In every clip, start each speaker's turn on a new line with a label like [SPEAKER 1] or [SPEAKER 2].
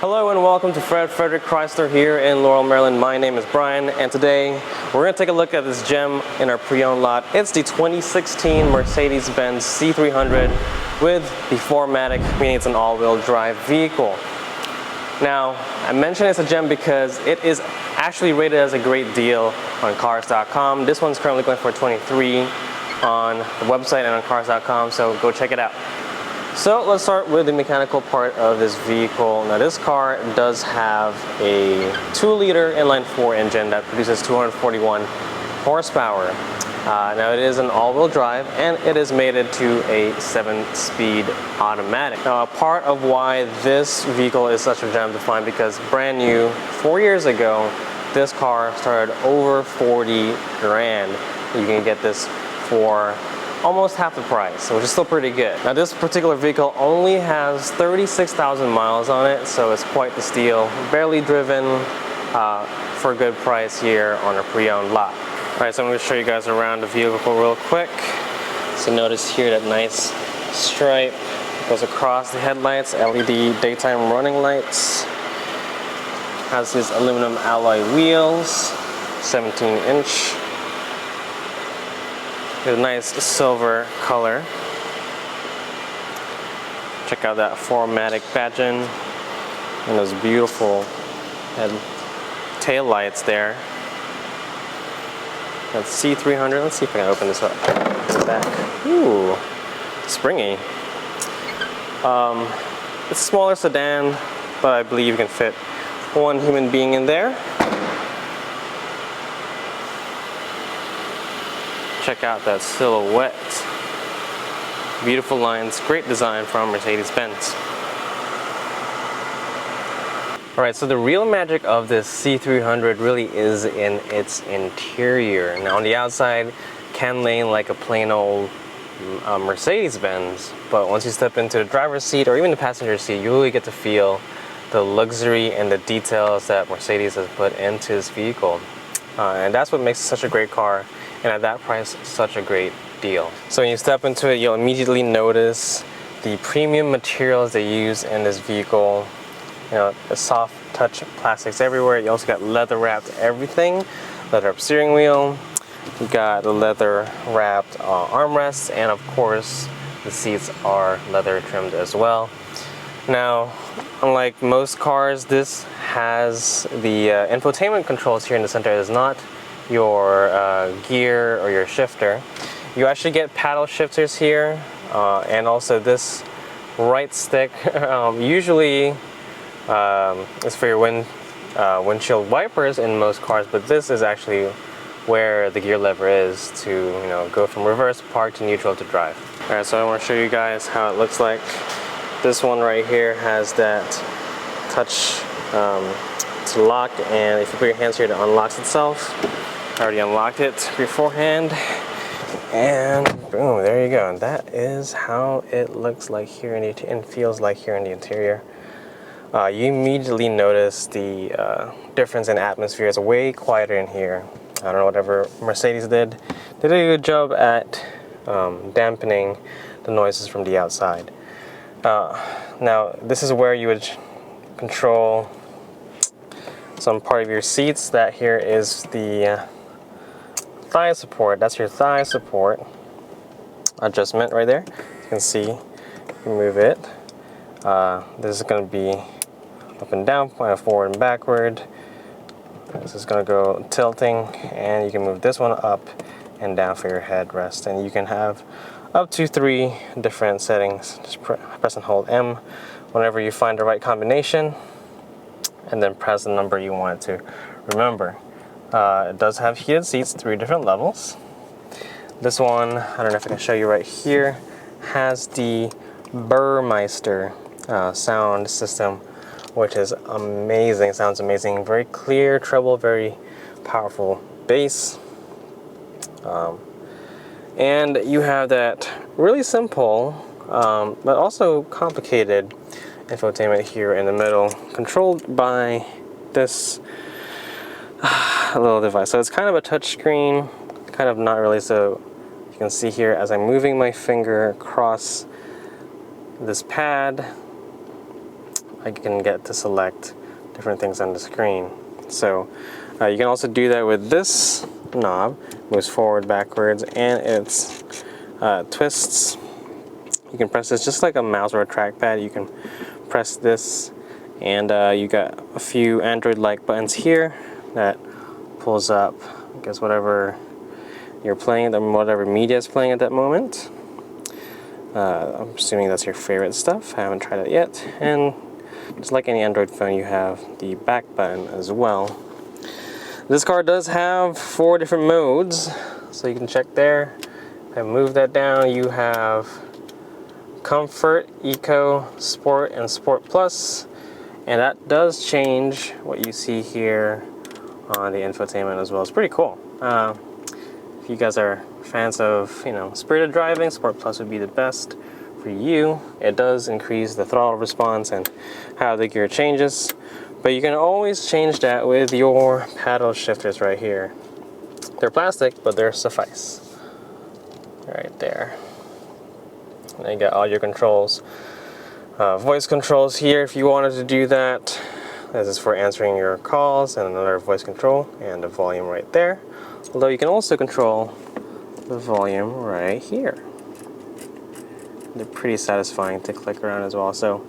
[SPEAKER 1] Hello and welcome to Fred Frederick Chrysler here in Laurel, Maryland. My name is Brian, and today we're going to take a look at this gem in our pre-owned lot. It's the 2016 Mercedes-Benz C300 with the 4MATIC, meaning it's an all-wheel drive vehicle. Now, I mention it's a gem because it is actually rated as a great deal on cars.com. This one's currently going for $23 on the website and on cars.com, so go check it out. So let's start with the mechanical part of this vehicle. Now this car does have a 2-liter inline-4 engine that produces 241 horsepower. Now it is an all-wheel drive and it is mated to a 7-speed automatic. Now a part of why this vehicle is such a gem to find, because brand new 4 years ago this car started over 40 grand. You can get this for almost half the price, which is still pretty good. Now this particular vehicle only has 36,000 miles on it, so it's quite the steal. Barely driven for a good price here on a pre-owned lot. Alright, so I'm going to show you guys around the vehicle real quick. So notice here that nice stripe goes across the headlights, LED daytime running lights. Has these aluminum alloy wheels, 17-inch. With a nice silver color. Check out that 4MATIC badging and those beautiful tail lights there. That's C300. Let's see if I can open this up. Back. Ooh, springy. It's a smaller sedan, but I believe you can fit one human being in there. Check out that silhouette. Beautiful lines, great design from Mercedes-Benz. Alright, so the real magic of this C300 really is in its interior. Now on the outside, can lane like a plain old Mercedes-Benz, but once you step into the driver's seat or even the passenger seat, you really get to feel the luxury and the details that Mercedes has put into this vehicle. And that's what makes it such a great car. And at that price, such a great deal. So when you step into it, you'll immediately notice the premium materials they use in this vehicle. You know, the soft touch plastics everywhere. You also got leather wrapped everything. Leather wrapped steering wheel. You got the leather wrapped armrests, and of course, the seats are leather trimmed as well. Now, unlike most cars, this has the infotainment controls here in the center. It is not your gear or your shifter. You actually get paddle shifters here, and also this right stick usually is for your windshield wipers in most cars, but this is actually where the gear lever is to go from reverse, park, to neutral, to drive. Alright, so I want to show you guys how it looks like. This one right here has that touch to lock, and if you put your hands here, it unlocks itself. I already unlocked it beforehand, and boom, there you go. And that is how it looks like here and feels like here in the interior. You immediately notice the difference in atmosphere. It's way quieter in here. I don't know, whatever Mercedes did. They did a good job at dampening the noises from the outside. Now, this is where you would control some part of your seats. That here is the thigh support. That's your thigh support adjustment right there. You can see, move it. This is going to be up and down, forward and backward. This is going to go tilting, and you can move this one up and down for your headrest. And you can have up to 3 different settings. Just press and hold M whenever you find the right combination, and then press the number you want to remember. It does have heated seats, 3 different levels. This one, I don't know if I can show you right here, has the Burmeister sound system, which is amazing. Sounds amazing. Very clear treble, very powerful bass. And you have that really simple, but also complicated infotainment here in the middle, controlled by this little device. So it's kind of a touch screen, kind of not really. So you can see here as I'm moving my finger across this pad, I can get to select different things on the screen. So you can also do that with this knob. Moves forward, backwards, and it's twists. You can press this just like a mouse or a trackpad. You can press this, and you got a few Android-like buttons here that pulls up, I guess, whatever you're playing, whatever media is playing at that moment. I'm assuming that's your favorite stuff. I haven't tried it yet. And just like any Android phone, you have the back button as well. This car does have 4 different modes, so you can check there. If I move that down, you have Comfort, Eco, Sport, and Sport Plus, and that does change what you see here on the infotainment as well. It's pretty cool. If you guys are fans of, spirited driving, Sport Plus would be the best for you. It does increase the throttle response and how the gear changes, but you can always change that with your paddle shifters right here. They're plastic, but they're suffice. Right there. And you got all your controls. Voice controls here if you wanted to do that. This is for answering your calls, and another voice control, and the volume right there. Although you can also control the volume right here. They're pretty satisfying to click around as well. So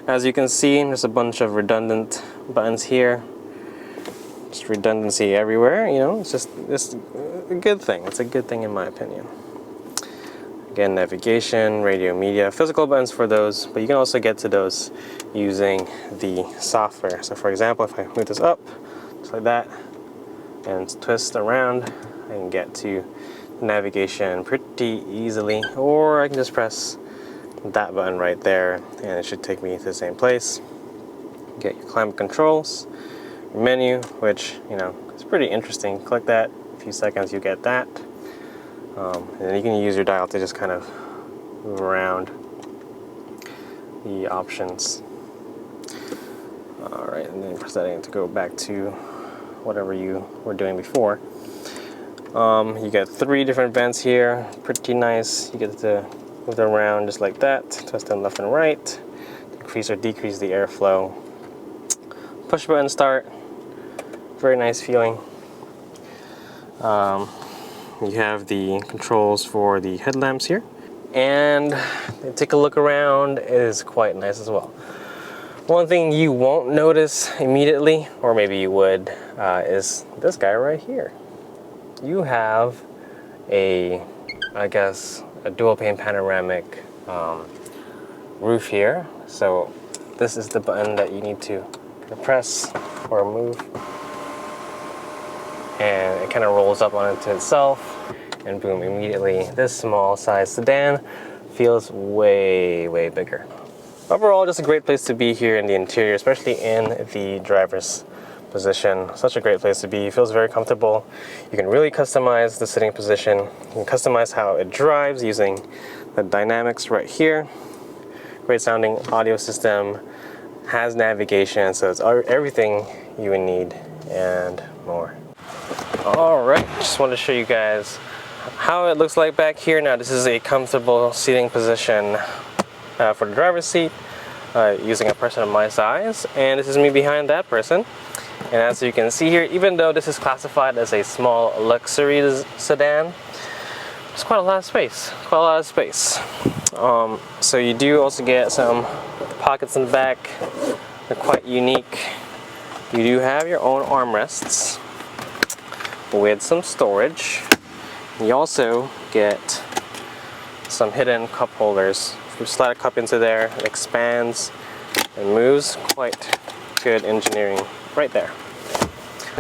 [SPEAKER 1] as you can see, there's a bunch of redundant buttons here. Just redundancy everywhere, it's a good thing. It's a good thing in my opinion. Again, navigation, radio, media, physical buttons for those, but you can also get to those using the software. So for example, if I move this up, just like that, and twist around, I can get to navigation pretty easily, or I can just press that button right there, and it should take me to the same place. Get your climate controls, your menu, which, it's pretty interesting. Click that, a few seconds, you get that. And then you can use your dial to just kind of move around the options. Alright, and then press that in to go back to whatever you were doing before. You get 3 different vents here, pretty nice. You get to move them around just like that, twist them left and right, increase or decrease the airflow. Push button start, very nice feeling. You have the controls for the headlamps here, and take a look around. It is quite nice as well. One thing you won't notice immediately, or maybe you would, is this guy right here. You have a dual pane panoramic roof here. So this is the button that you need to press or move, and it kind of rolls up onto itself, and boom, immediately this small size sedan feels way bigger. Overall, just a great place to be here in the interior, especially in the driver's position. Such a great place to be. It feels very comfortable. You can really customize the sitting position. You can customize how it drives using the dynamics right here. Great sounding audio system, has navigation, so it's everything you would need and more. Alright, just wanted to show you guys how it looks like back here. Now this is a comfortable seating position for the driver's seat, using a person of my size, and this is me behind that person. And as you can see here, even though this is classified as a small luxury sedan, there's quite a lot of space. So you do also get some pockets in the back. They're quite unique. You do have your own armrests with some storage. You also get some hidden cup holders. If you slide a cup into there, it expands and moves. Quite good engineering right there.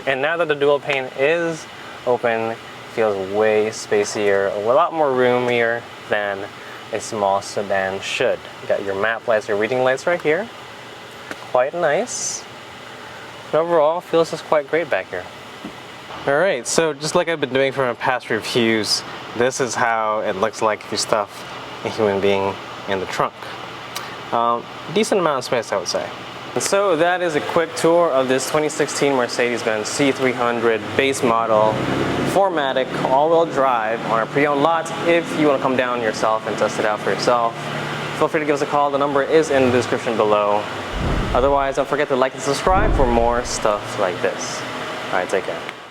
[SPEAKER 1] And now that the dual pane is open, it feels way spacier, a lot more roomier than a small sedan should. You got your map lights, your reading lights right here. Quite nice. And overall, feels just quite great back here. Alright, so just like I've been doing for my past reviews, this is how it looks like if you stuff a human being in the trunk. Decent amount of space, I would say. And so that is a quick tour of this 2016 Mercedes-Benz C300 base model, 4MATIC, all-wheel drive on our pre-owned lot. If you want to come down yourself and test it out for yourself, feel free to give us a call. The number is in the description below. Otherwise, don't forget to like and subscribe for more stuff like this. All right, take care.